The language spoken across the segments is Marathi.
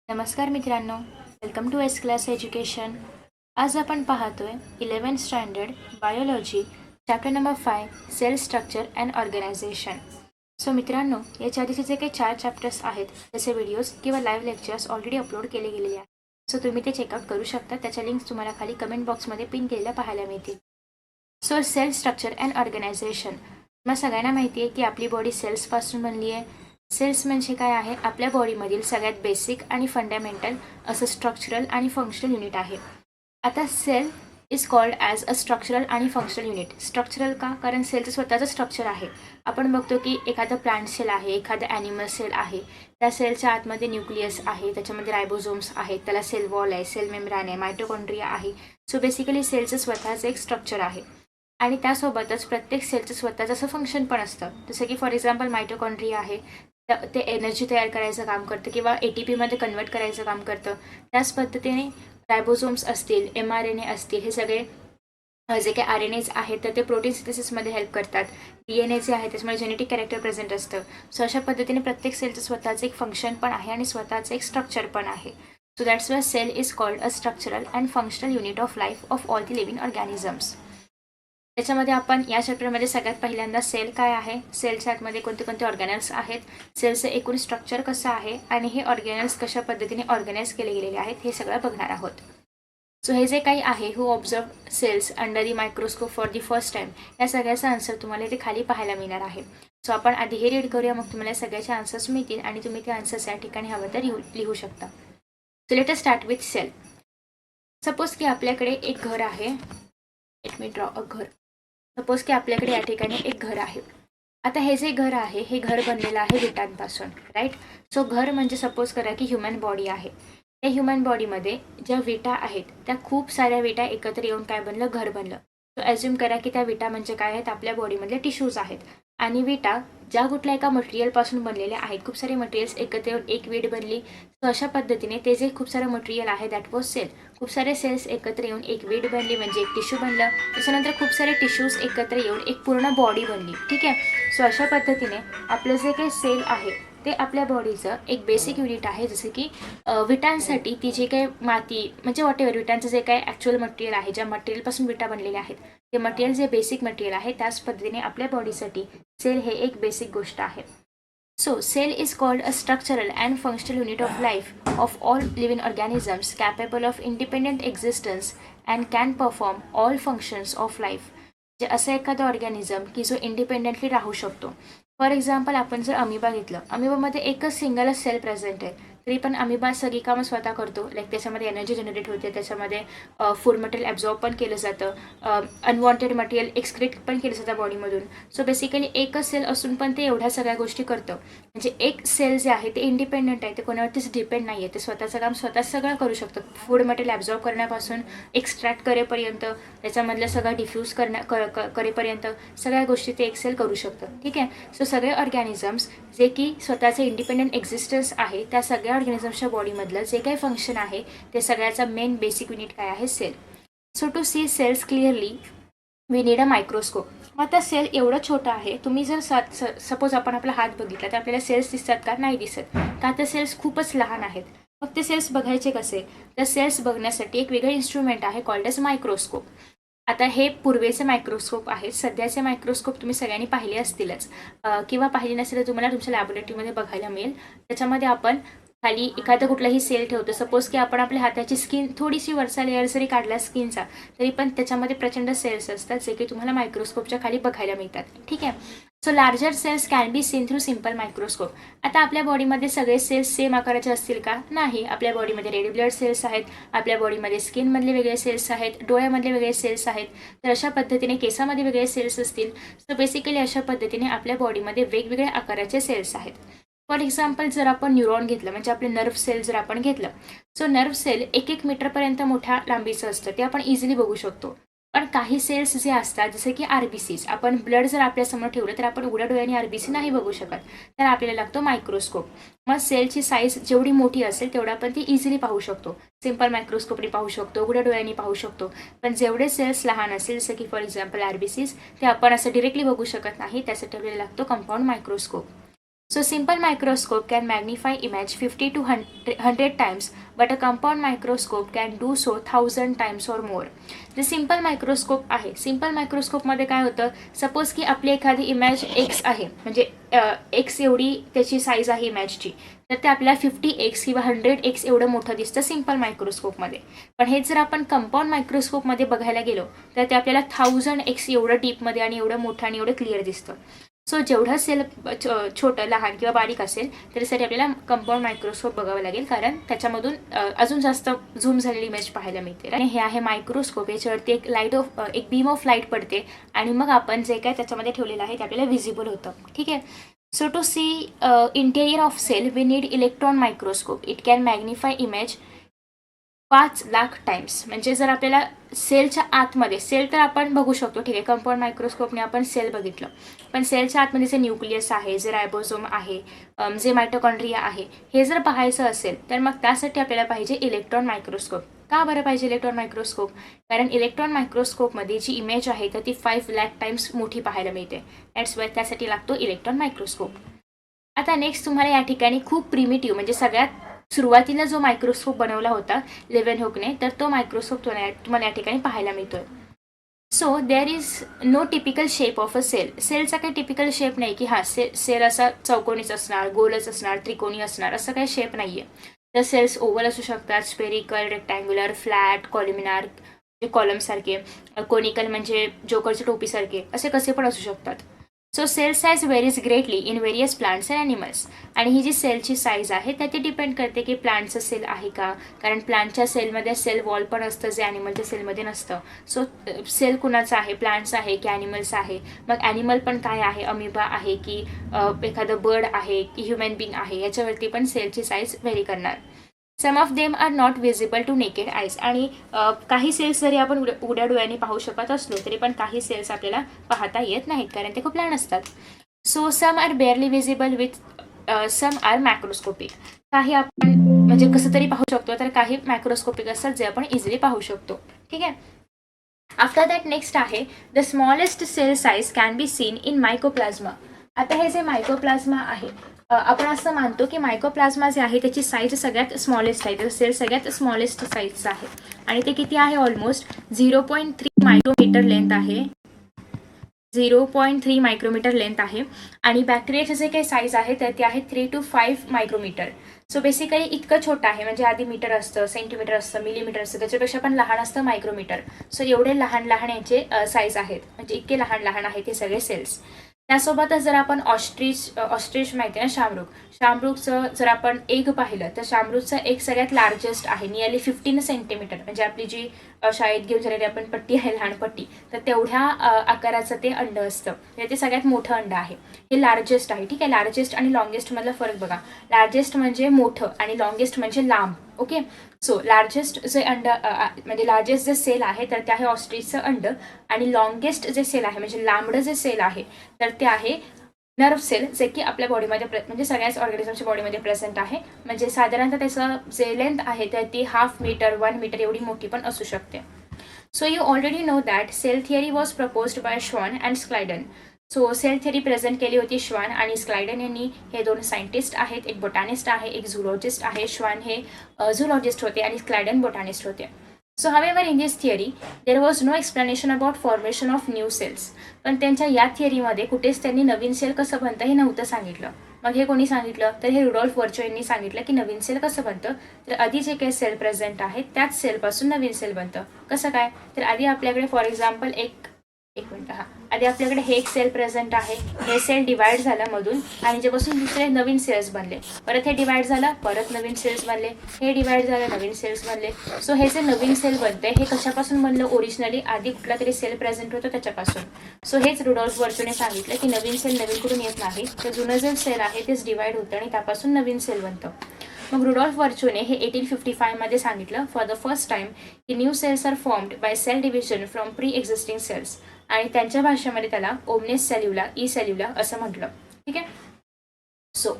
नमस्कार मित्रांनो, welcome to S class education. आज आपण पाहतोय 11th standard biology chapter number 5 cell structure and organisation. So मित्रांनो, याच्या आधीचे जे काही 4 चॅप्टर्स आहेत त्याचे व्हिडिओज किंवा लाईव्ह लेक्चर्स ऑलरेडी अपलोड केले गेलेले आहेत. सो तुम्ही ते चेकआउट करू शकता. त्याच्या लिंक्स तुम्हाला खाली कमेंट बॉक्समध्ये पिन केलेल्या पाहायला मिळतील. So cell structure and organisation. मग सगळ्यांना माहिती आहे की आपली बॉडी सेल्सपासून बनली आहे. सेल्स म्हणजे काय आहे? आपल्या बॉडीमधील सगळ्यात बेसिक आणि फंडामेंटल असं स्ट्रक्चरल आणि फंक्शनल युनिट आहे. आता cell is called as a structural आणि फंक्शनल युनिट. स्ट्रक्चरल का? कारण सेलचं स्वतःचं स्ट्रक्चर आहे. आपण बघतो की एखादं प्लांट सेल आहे, एखादं ॲनिमल सेल आहे, त्या सेलच्या आतमध्ये न्यूक्लियस आहे, त्याच्यामध्ये रायबोझोम्स आहेत, त्याला सेल वॉल आहे, सेल मेम्ब्रेन आहे, मायटोकॉन्ड्रिया आहे. सो बेसिकली सेलचं स्वतःचं एक स्ट्रक्चर आहे आणि त्यासोबतच प्रत्येक सेलचं स्वतःचं असं फंक्शन पण असतं. जसं की फॉर एक्झाम्पल मायटोकॉन्ड्रिया आहे, ते एनर्जी तयार करायचं काम करतं किंवा ATPमध्ये कन्वर्ट करायचं काम करतं. त्याच पद्धतीने रायबोझोम्स असतील, mRNA असतील, हे सगळे जे काही RNAs आहेत तर ते प्रोटीन सिंथेसिसमध्ये हेल्प करतात. DNA जे आहे त्याच्यामध्ये जेनेटिक कॅरेक्टर प्रेझेंट असतं. सो अशा पद्धतीने प्रत्येक सेलचं स्वतःचं एक फंक्शन पण आहे आणि स्वतःचं एक स्ट्रक्चर पण आहे. So that's why cell is called a structural and functional unit of life of all the living organisms. त्याच्यामध्ये आपण या चॅप्टरमध्ये सगळ्यात पहिल्यांदा सेल काय आहे, सेलच्या आतमध्ये कोणते कोणते ऑर्गॅनल्स आहेत, सेलचं एकूण स्ट्रक्चर कसं आहे आणि हे ऑर्गॅनल्स कशा पद्धतीने ऑर्गनाईज केले गेलेले आहेत हे सगळं बघणार आहोत. सो हे जे काही आहे, who observe cells under the microscope for the first time, या सगळ्याचा आन्सर तुम्हाला इथे खाली पाहायला मिळणार आहे. सो आपण आधी हे रीड करूया, मग तुम्हाला सगळ्याचे आन्सर्स मिळतील आणि तुम्ही ते आन्सर्स या ठिकाणी हवं तर लिहू शकता. So let us start with cell. Suppose की आपल्याकडे एक घर आहे. लेट मी ड्रॉ अ घर. सपोज की आपल्याकडे या ठिकाणी एक घर आहे. आता हे जे घर आहे, हे घर बनलेलं आहे विटांपासून, राईट. सो घर म्हणजे सपोज करा की ह्युमन बॉडी आहे. त्या ह्युमन बॉडीमध्ये ज्या विटा आहेत त्या खूप साऱ्या विटा एकत्र येऊन काय बनलं? घर बनलं. सो ॲज्युम करा की त्या विटा म्हणजे काय आहेत? आपल्या बॉडीमधले टिश्यूज आहेत. आणि विटा ज्या कुठल्या एका मटेरियलपासून बनलेल्या आहेत, खूप सारे मटेरियल्स एकत्र येऊन एक वीट बनली. सो अशा पद्धतीने ते जे खूप सारं मटेरियल आहे दॅट वॉज सेल. खूप सारे सेल्स एकत्र येऊन एक वीट बनली म्हणजे एक टिश्यू बनलं. त्याच्यानंतर खूप सारे टिश्यूज एकत्र येऊन एक पूर्ण बॉडी बनली. ठीक आहे. सो अशा पद्धतीने आपलं जे काही सेल आहे ते आपल्या बॉडीचं एक बेसिक युनिट आहे. जसं की विटांसाठी ती जे काही माती म्हणजे वॉटेवर विटांचं जे काही ॲक्च्युअल मटेरियल आहे, ज्या मटेरियलपासून विटा बनलेल्या आहेत, ते मटेरियल जे बेसिक मटेरियल आहे त्याच पद्धतीने आपल्या बॉडीसाठी सेल हे एक बेसिक गोष्ट आहे. So, cell is called a structural and functional unit of life of all living organisms capable of independent existence and can perform all functions of life. जे असं एखादं ऑर्गॅनिझम की जो इंडिपेंडेंटली राहू शकतो. फॉर एक्झाम्पल आपण जर अमिबा घेतलं, अमिबामध्ये एकच सिंगलच सेल प्रेझेंट आहे, तरी पण अमिबा सगळी कामं स्वतः करतो. लाईक त्याच्यामध्ये एनर्जी जनरेट होते, त्याच्यामध्ये फूड मटेरियल ॲब्झॉर्ब पण केलं जातं, अनवॉन्टेड मटेरियल एक्सक्रीट पण केलं जातं बॉडीमधून. सो बेसिकली एकच सेल असून पण ते एवढ्या सगळ्या गोष्टी करतं. म्हणजे एक सेल जे आहे ते इंडिपेंडंट आहे, ते कोणावरतीच डिपेंड नाही आहे. ते स्वतःचं काम स्वतः सगळं करू शकतं. फूड मटेरियल ॲब्झॉर्ब करण्यापासून एक्स्ट्रॅक्ट करेपर्यंत, त्याच्यामधलं सगळं डिफ्यूज करेपर्यंत सगळ्या गोष्टी ते एक सेल करू शकतं. ठीक आहे. सो सगळे ऑर्गॅनिझम्स जे की स्वतःचे इंडिपेंडंट एक्झिस्टन्स आहे, त्या सगळ्या ऑर्गॅनिझम्सच्या बॉडीमधलं जे काही फंक्शन आहे ते सगळ्याचा मेन बेसिक युनिट काय आहे? Cell. So to see cells clearly we need a microscope. मग आता सेल एवढं छोटं आहे, तुम्ही जर सपोज आपण आपला हात बघितला तर आपल्याला सेल्स दिसतात का? नाही दिसत. का? तर सेल्स खूपच लहान आहेत. मग ते सेल्स बघायचे कसे? तर सेल्स बघण्यासाठी एक वेगळं इन्स्ट्रुमेंट आहे कॉल्ड एज मायक्रोस्कोप. आता हे पूर्वेचे मायक्रोस्कोप आहेत. सध्याचे मायक्रोस्कोप तुम्ही सगळ्यांनी पाहिले असतीलच किंवा पाहिले नसेल तर तुम्हाला तुमच्या लॅबोरेटरीमध्ये बघायला मिळेल. त्याच्यामध्ये आपण खाली एखादं कुठलाही सेल ठेवतो. सपोज की आपण आपल्या हाताची स्किन थोडीशी वरचा लेअर जरी काढला स्किनचा, तरी पण त्याच्यामध्ये प्रचंड सेल्स असतात जे की तुम्हाला मायक्रोस्कोपच्या खाली बघायला मिळतात. ठीक आहे. So larger cells can be seen through simple microscope. आता आपल्या बॉडीमध्ये सगळे सेल्स सेम आकाराचे असतील का? नाही. आपल्या बॉडीमध्ये रेड ब्लड सेल्स आहेत, आपल्या बॉडीमध्ये स्किनमधले वेगळे सेल्स आहेत, डोळ्यामधले वेगळे सेल्स आहेत. तर अशा पद्धतीने केसामध्ये वेगळे सेल्स असतील. सो बेसिकली अशा पद्धतीने आपल्या बॉडीमध्ये वेगवेगळ्या आकाराचे सेल्स आहेत. फॉर एक्झाम्पल जर आपण न्यूरॉन घेतलं म्हणजे आपले नर्व्ह सेल जर आपण घेतलं, सो नर्व्ह सेल 1-1 मीटरपर्यंत मोठ्या लांबीचं असतं, ते आपण इझिली बघू शकतो. पण काही सेल्स जे असतात जसे की RBCs, आपण ब्लड जर आपल्यासमोर ठेवलं तर आपण उघड्या डोळ्याने RBC नाही बघू शकत, तर आपल्याला लागतो मायक्रोस्कोप. मग सेलची साईज जेवढी मोठी असेल तेवढं आपण ती इझिली पाहू शकतो. सिम्पल मायक्रोस्कोपने पाहू शकतो, उघड्या डोळ्यांनी पाहू शकतो. पण जेवढे सेल्स लहान असेल जसं की फॉर एक्झाम्पल RBCs, ते आपण असं डिरेक्टली बघू शकत नाही, त्यासाठी आपल्याला लागतो compound microscope. So simple microscope can magnify image 50 to 100 times, but a compound microscope can do so 1000 times or more. जे सिम्पल मायक्रोस्कोप आहे, सिम्पल मायक्रोस्कोपमध्ये काय होतं, सपोज की आपली एखादी इमेज एक्स आहे, म्हणजे एक्स एवढी त्याची साईज आहे इमेजची, तर ते आपल्याला 50x किंवा 100x एवढं मोठं दिसतं सिम्पल मायक्रोस्कोपमध्ये. पण हे जर आपण कंपाऊंड मायक्रोस्कोपमध्ये बघायला गेलो तर ते आपल्याला 1000x एवढं डीपमध्ये आणि एवढं मोठं आणि एवढं क्लिअर दिसतं. सो जेवढं सेल छोटं लहान किंवा बारीक असेल त्याच्यासाठी आपल्याला कंपाऊंड मायक्रोस्कोप बघावं लागेल, कारण त्याच्यामधून अजून जास्त झूम झालेली इमेज पाहायला मिळते. आणि हे आहे मायक्रोस्कोप. याच्यावरती एक बीम ऑफ लाईट पडते आणि मग आपण जे काय त्याच्यामध्ये ठेवलेलं आहे ते आपल्याला विजिबल होतं. ठीक आहे. So to see interior of cell we need electron microscope. It can magnify image 5,00,000 times. म्हणजे जर आपल्याला सेलच्या आतमध्ये, सेल तर आपण बघू शकतो, ठीक आहे, कंपाऊंड मायक्रोस्कोपने आपण सेल बघितलं, पण सेलच्या आतमध्ये जे न्यूक्लियस आहे, जे रायबोझोम आहे, जे मायटोकॉन्ड्रिया आहे, हे जर पाहायचं असेल तर मग त्यासाठी आपल्याला पाहिजे इलेक्ट्रॉन मायक्रोस्कोप. का बरं पाहिजे इलेक्ट्रॉन मायक्रोस्कोप? कारण इलेक्ट्रॉन मायक्रोस्कोपमध्ये जी इमेज आहे तर ती 5,00,000 टाइम्स मोठी पाहायला मिळते. दॅट्स वाय त्यासाठी लागतो इलेक्ट्रॉन मायक्रोस्कोप. आता नेक्स्ट तुम्हाला या ठिकाणी खूप प्रिमिटिव्ह, म्हणजे सगळ्यात सुरुवातीला जो मायक्रोस्कोप बनवला होता लेव्हनहॉकने, तर तो मायक्रोस्कोप तुम्हाला या ठिकाणी पाहायला मिळतोय. So there is no typical shape of a cell. सेलचा काही टिपिकल शेप नाही की हा सेल असा चौकोनीच असणार, गोलच असणार, त्रिकोणी असणार, असं काही शेप नाही आहे. तर सेल्स ओव्हल असू शकतात, स्पेरिकल, रेक्टँग्युलर, फ्लॅट, कॉलमिनार म्हणजे कॉलमसारखे, कोनिकल म्हणजे जोकरच्या टोपीसारखे, असे कसे पण असू शकतात. So cell size varies greatly in various plants and animals. आणि ही जी सेलची साईज आहे त्याची डिपेंड करते की प्लांटचं सेल आहे का, कारण प्लांटच्या सेलमध्ये सेल वॉल पण असतं जे ॲनिमलच्या सेलमध्ये नसतं. सो सेल कुणाचं आहे, प्लांट्स आहे की ॲनिमल्स आहे, मग ॲनिमल पण काय आहे, अमिबा आहे की एखादं बर्ड आहे की ह्युमन बिंग आहे, याच्यावरती पण सेलची साईज व्हेरी करणार. Some of them are not visible to naked eyes. आणि काही सेल्स जरी आपण उघड्या डोळ्यांनी पाहू शकत असलो तरी पण काही सेल्स आपल्याला पाहता येत नाहीत, कारण ते खूप लहान असतात. So some are barely visible with some are macroscopic. काही आपण म्हणजे कसं तरी पाहू शकतो, तर काही मॅक्रोस्कोपिक असतात जे आपण इझिली पाहू शकतो. ठीक आहे. आफ्टर दॅट नेक्स्ट आहे the smallest cell size can be seen in mycoplasma. आता हे जे मायकोप्लाझ्मा आहे, आपण असं मानतो की मायकोप्लाझ्मा जे आहे त्याची साईज सगळ्यात स्मॉलेस्ट आहे, तर सेल सगळ्यात स्मॉलेस्ट साईजचा आहे आणि ते किती आहे, ऑलमोस्ट 0.3 मायक्रोमीटर लेंथ आहे. 0.3 मायक्रोमीटर लेंथ आहे. आणि बॅक्टेरियाचे जे काही साईज आहे तर ते आहे 3 to 5 मायक्रोमीटर. सो बेसिकली इतकं छोटं आहे, म्हणजे आधी मीटर असतं, सेंटीमीटर असतं, मिलीमीटर असतं, त्याच्यापेक्षा पण लहान असतं मायक्रोमीटर. सो एवढे लहान लहान याचे साईज आहेत, म्हणजे इतके लहान लहान आहेत हे सगळे सेल्स. त्यासोबतच जर आपण ऑस्ट्रिच माहिती आहे ना, शामरुखचं जर आपण एग पाहिलं तर शामरुखचं एग सगळ्यात लार्जेस्ट आहे, नियरली 15 सेंटीमीटर. म्हणजे आपली जी शाळेत घेऊन झालेली आपण पट्टी आहे, लहान पट्टी, तर तेवढ्या आकाराचं ते अंड असतं, म्हणजे ते सगळ्यात मोठं अंड आहे, हे लार्जेस्ट आहे. ठीक आहे. लार्जेस्ट आणि लॉंगेस्ट मधला फरक बघा. लार्जेस्ट म्हणजे मोठं आणि लॉंगेस्ट म्हणजे लांब. ओके. सो लार्जेस्ट जे अंड म्हणजे लार्जेस्ट जे सेल आहे तर ते आहे ऑस्ट्रिचचं अंड, आणि लॉंगेस्ट जे सेल आहे म्हणजे लांबडं जे सेल आहे तर ते आहे नर्व सेल, जे की आपल्या बॉडीमध्ये म्हणजे सगळ्याच ऑर्गॅनिझमच्या बॉडीमध्ये प्रेझेंट आहे. म्हणजे साधारणतः त्याचं जे लेंथ आहे तर ती 1/2 मीटर 1 मीटर एवढी मोठी पण असू शकते. So you already know that cell theory was proposed by Schwann and Schleiden. So cell theory present केली होती श्वान आणि स्क्लायडन यांनी. हे दोन सायंटिस्ट आहेत, एक बोटॅनिस्ट आहे, एक झुलॉजिस्ट आहे. श्वान हे झुलॉजिस्ट होते आणि स्क्लायडन बोटॅनिस्ट होते. So however in this theory there was no explanation about formation of new cells. पण त्यांच्या या थिअरीमध्ये कुठेच त्यांनी नवीन सेल कसं बनतं हे नव्हतं सांगितलं. मग हे कोणी सांगितलं, तर हे रुडॉल्फ वर्चो यांनी सांगितलं की नवीन सेल कसं बनतं, तर आधी जे काही सेल प्रेझेंट आहेत त्याच सेलपासून नवीन सेल बनतं. कसं काय, तर आधी आपल्याकडे फॉर एक्झाम्पल एक मिनिट, आधी आपल्याकडे हे एक सेल प्रेझेंट आहे, हे सेल डिवाइड झालं मधून आणि जेपासून दुसरे नवीन सेल्स बनले, परत हे डिवाइड झालं, परत नवीन सेल्स बनले, हे डिवाइड झालं, नवीन सेल्स बनले. सो हे जे नवीन सेल बनते हे कशापासून बनलं, ओरिजिनली आधी कुठला तरी सेल प्रेझेंट होतो त्याच्यापासून. सो हेच रुडॉल्फ वर्चोने सांगितलं की नवीन सेल नवीन कुठून येत नाही, तर जुनं जे सेल आहे तेच डिवाइड होतं आणि त्यापासून नवीन सेल बनतं. मग रुडॉल्फ वर्चोने हे 1855 मध्ये सांगितलं, फॉर द फर्स्ट टाइम की new cells are formed by cell division from pre existing cells. आणि त्यांच्या भाषेमध्ये त्याला ओमनेस सेल्युला, ई सेल्युला असं म्हटलं. ठीक आहे. So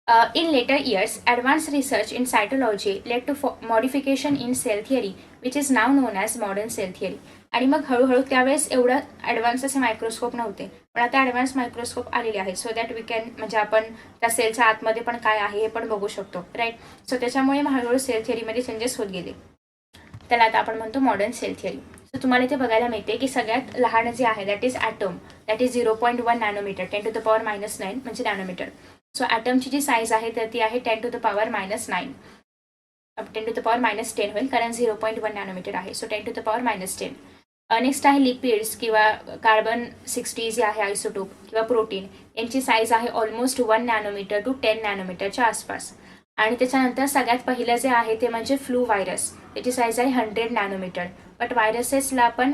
In later years, advanced research in cytology led to modification in cell theory, which is now known as modern cell theory. आणि मग हळूहळू त्यावेळेस एवढं ॲडव्हान्स असे मायक्रोस्कोप नव्हते, पण आता ॲडव्हान्स मायक्रोस्कोप आलेले आहेत, सो दॅट वी कॅन म्हणजे आपण त्या सेलच्या आतमध्ये पण काय आहे हे पण बघू शकतो, राईट. सो त्याच्यामुळे हळूहळू सेल थिअरीमध्ये चेंजेस होत गेले. त्याला आता आपण म्हणतो मॉडर्न सेल थिअरी. सो तुम्हाला इथे बघायला मिळते की सगळ्यात लहान जे आहे that is atom, that is 0.1 nanometre, 10⁻⁹ म्हणजे नॅनोमीटर. सो ॲटमची जी साईज आहे तर ती आहे 10⁻⁹, 10⁻10 होईल कारण 0.1 नॅनोमीटर आहे. सो 10⁻10. नेक्स्ट आहे लिपिड्स किंवा कार्बन 60 जे आहे आयसोटोप किंवा प्रोटीन, यांची साईज आहे ऑलमोस्ट 1 नॅनोमीटर टू 10 नॅनोमीटरच्या आसपास. आणि त्याच्यानंतर सगळ्यात पहिलं जे आहे ते म्हणजे फ्लू व्हायरस, त्याची साईज आहे 100 नॅनोमीटर. बट व्हायरसेसला आपण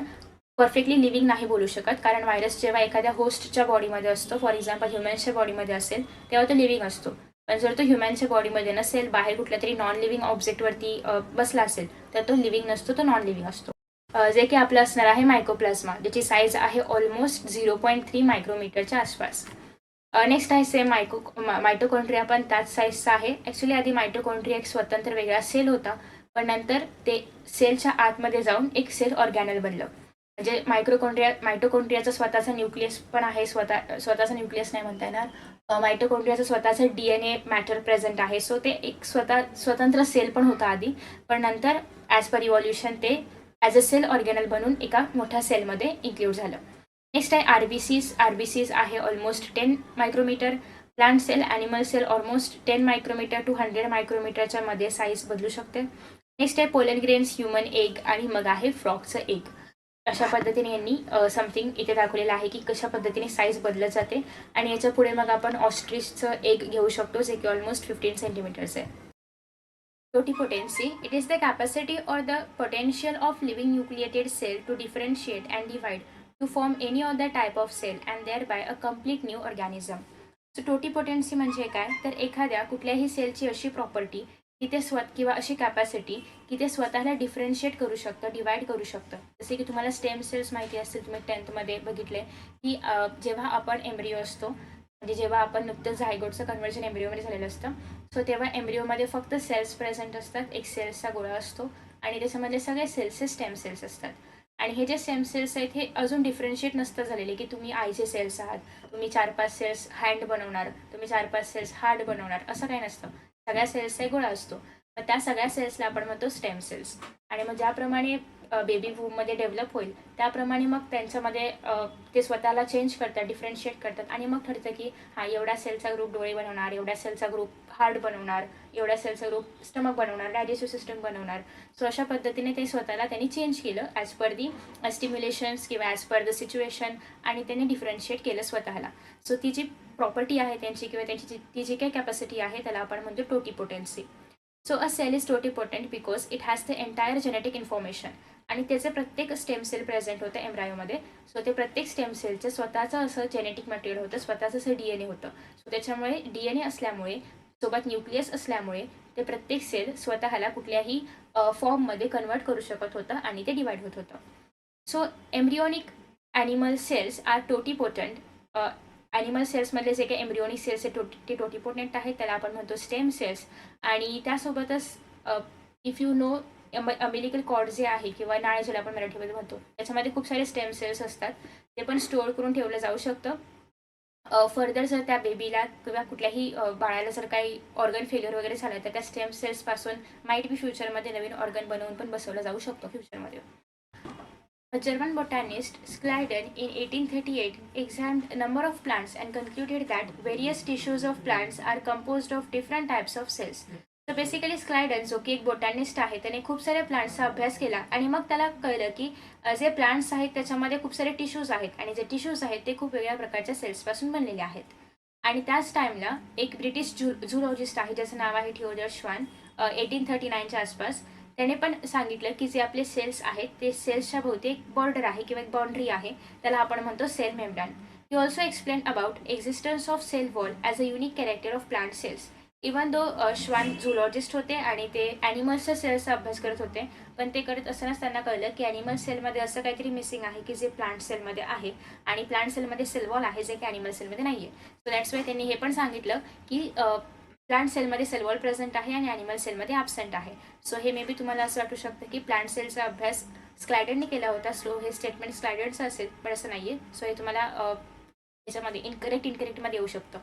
परफेक्टली लिव्हिंग नाही बोलू शकत, कारण व्हायरस जेव्हा एखाद्या होस्टच्या बॉडीमध्ये असतो, फॉर एक्झाम्पल ह्युमन्सच्या बॉडीमध्ये असेल तेव्हा तो लिव्हिंग असतो. पण जर तो ह्युमन्सच्या बॉडीमध्ये नसेल, बाहेर कुठल्या तरी नॉन लिव्हिंग ऑब्जेक्टवरती बसला असेल तर तो लिव्हिंग नसतो, तो नॉन लिव्हिंग असतो. जे की आपलं असणार आहे मायकोप्लाझ्मा, ज्याची साईज आहे ऑलमोस्ट 0.3 मायक्रोमीटरच्या आसपास. नेक्स्ट आहे सेम मायटोकॉन्ड्रिया, पण त्याच साईजचा आहे. ॲक्च्युली आधी मायटोकॉन्ड्रिया एक स्वतंत्र वेगळा सेल होता, पण नंतर ते सेलच्या आतमध्ये जाऊन एक सेल ऑर्गॅनल बनलं. म्हणजे मायटोकॉन्ड्रियाचा स्वतःचा न्यूक्लियस पण आहे, स्वतःचा न्यूक्लियस नाही म्हणता येणार, मायटोकॉन्ड्रियाचं स्वतःचं DNA मॅटर प्रेझेंट आहे. सो ते एक स्वतंत्र सेल पण होता आधी, पण नंतर ॲज पर इव्हॉल्युशन ते ॲज अ सेल ऑर्गॅनल बनून एका मोठ्या सेलमध्ये इन्क्लूड झालं. नेक्स्ट आहे आरबीसीज आहे almost 10 micrometre. Plant cell, animal cell almost 10 micrometre to 100 मायक्रोमीटरच्या मध्ये साईज बदलू शकते. नेक्स्ट आहे पोलन ग्रेन्स, ह्युमन एग, आणि मग आहे फ्रॉगचं एग. अशा पद्धतीने यांनी समथिंग इथे दाखवलेलं आहे की कशा पद्धतीने साईज बदलत जाते. आणि याच्या पुढे मग आपण ऑस्ट्रिचचं एग घेऊ शकतो, जे की ऑलमोस्ट 15 सेंटीमीटर्स आहे. Totipotency, it is the capacity or the potential of living nucleated cell to differentiate and divide to form any other type of cell and thereby a complete new organism. So totipotency म्हणजे काय, तर एखाद्या कुठल्याही सेलची अशी प्रॉपर्टी की ते किंवा अशी कॅपॅसिटी की ते स्वतःला डिफरन्शिएट करू शकतं, डिवाइड करू शकतं. जसे की तुम्हाला स्टेम सेल्स माहिती असतील, तुम्ही 10th बघितले की जेव्हा आपण एम्ब्रिओ असतो, म्हणजे जेव्हा आपण नुकतंच झायगोटचं कन्व्हर्जन एम्ब्रिओमध्ये झालेलं असतं, सो तेव्हा एम्ब्रिओमध्ये फक्त सेल्स प्रेझेंट असतात, एक सेल्सचा गोळा असतो आणि त्याच्यामधले सगळे सेल्स हे स्टेम सेल्स असतात. आणि हे जे स्टेम सेल्स आहेत हे अजून डिफरन्शिएट नसतं झालेले की तुम्ही आयचे सेल्स आहात, तुम्ही 4-5 सेल्स हँड बनवणार, तुम्ही 4-5 सेल्स हार्ट बनवणार, असं काही नसतं. सगळ्या सेल्सचा एक गोळा असतो. मग त्या सगळ्या सेल्सला आपण म्हणतो स्टेम सेल्स. आणि मग ज्याप्रमाणे बेबी वूममध्ये डेव्हलप होईल त्याप्रमाणे मग त्यांच्यामध्ये ते स्वतःला चेंज करतात, डिफरन्शिएट करतात आणि मग ठरतं की हा एवढ्या सेलचा ग्रुप डोळे बनवणार, एवढ्या सेलचा ग्रुप हार्ट बनवणार, एवढ्या सेलचा ग्रुप स्टमक बनवणार, डायजेस्टिव्ह सिस्टम बनवणार. सो अशा पद्धतीने ते स्वतःला त्यांनी चेंज केलं ॲज पर दी स्टिम्युलेशन्स किंवा ॲज पर द सिच्युएशन, आणि त्यांनी डिफरन्शिएट केलं स्वतःला. सो ती जी प्रॉपर्टी आहे त्यांची किंवा त्यांची ती जी काही कॅपॅसिटी आहे त्याला आपण म्हणतो totipotency. So a cell is totipotent because it has the entire genetic information, आणि त्याचे प्रत्येक स्टेम सेल प्रेझेंट होतं एम्ब्रायोमध्ये. सो ते प्रत्येक स्टेम सेलचं स्वतःचं असं जेनेटिक मटेरियल होतं, स्वतःचं असं DNA होतं. सो त्याच्यामुळे DNA असल्यामुळे, सोबत न्यूक्लियस असल्यामुळे ते प्रत्येक सेल स्वतःला कुठल्याही फॉर्ममध्ये कन्वर्ट करू शकत होतं आणि ते डिवाइड होत होतं. So embryonic animal cells are totipotent. Animal सेल्समधले जे काही एम्ब्रियोनिक सेल्स ते टोटिपोटेंट आहेत, त्याला आपण म्हणतो स्टेम सेल्स. आणि त्यासोबतच if you know umbilical cord जे आहे किंवा नाळ ज्याला आपण मराठीमध्ये म्हणतो, त्याच्यामध्ये खूप सारे स्टेम सेल्स असतात, ते पण स्टोअर करून ठेवलं जाऊ शकतं. फर्दर जर त्या बेबीला किंवा कुठल्याही बाळाला जर काही ऑर्गन फेल्युअर वगैरे झालं तर त्या स्टेम सेल्सपासून माईट बी फ्युचरमध्ये नवीन ऑर्गन बनवून पण बसवलं जाऊ शकतो फ्युचरमध्ये. A German botanist, Schleiden, in 1838 examined a number of plants and concluded that various tissues of plants are composed of different types of cells. तर बेसिकली स्क्लायडन, जो की एक बोटॅनिस्ट आहे, त्याने खूप सारे प्लांट्सचा अभ्यास केला आणि मग त्याला कळलं की जे प्लांट्स आहेत त्याच्यामध्ये खूप सारे टिश्यूज आहेत आणि जे टिश्यूज आहेत ते खूप वेगळ्या प्रकारच्या सेल्सपासून बनलेले आहेत. आणि त्याच टाईमला एक ब्रिटिश झुलॉजिस्ट आहे ज्याचं नाव आहे थिओडर श्वान, 1839च्या आसपास, त्याने पण सांगितलं की जे आपले सेल्स आहेत ते सेल्सच्या भोवती एक बॉर्डर आहे किंवा एक बाउंड्री आहे, त्याला आपण म्हणतो cell membrane. He also explain about existence of cell wall as a unique character of plant cells. Even though Schwann zoologist होते आणि ते ॲनिमल्सच्या सेल्सचा अभ्यास करत होते, पण ते करत असतानाच त्यांना कळलं की ॲनिमल सेलमध्ये असं काहीतरी मिसिंग आहे की जे प्लांट सेलमध्ये आहे, आणि प्लांट सेलमध्ये सेल वॉल आहे जे की ॲनिमल सेलमध्ये नाही आहे. सो दॅट्स वाय त्यांनी हे पण सांगितलं की प्लांट सेलमध्ये सेल वॉल प्रेझेंट आहे आणि ॲनिमल सेलमध्ये ॲबसेंट आहे. सो हे मे बी तुम्हाला असं वाटू शकतं की प्लांट सेलचा अभ्यास स्लायडेडने केला होता. सो हे स्टेटमेंट स्लायडेडचं असेल, पण असं नाही आहे. सो हे तुम्हाला याच्यामध्ये इनकरेक्टमध्ये येऊ शकतं.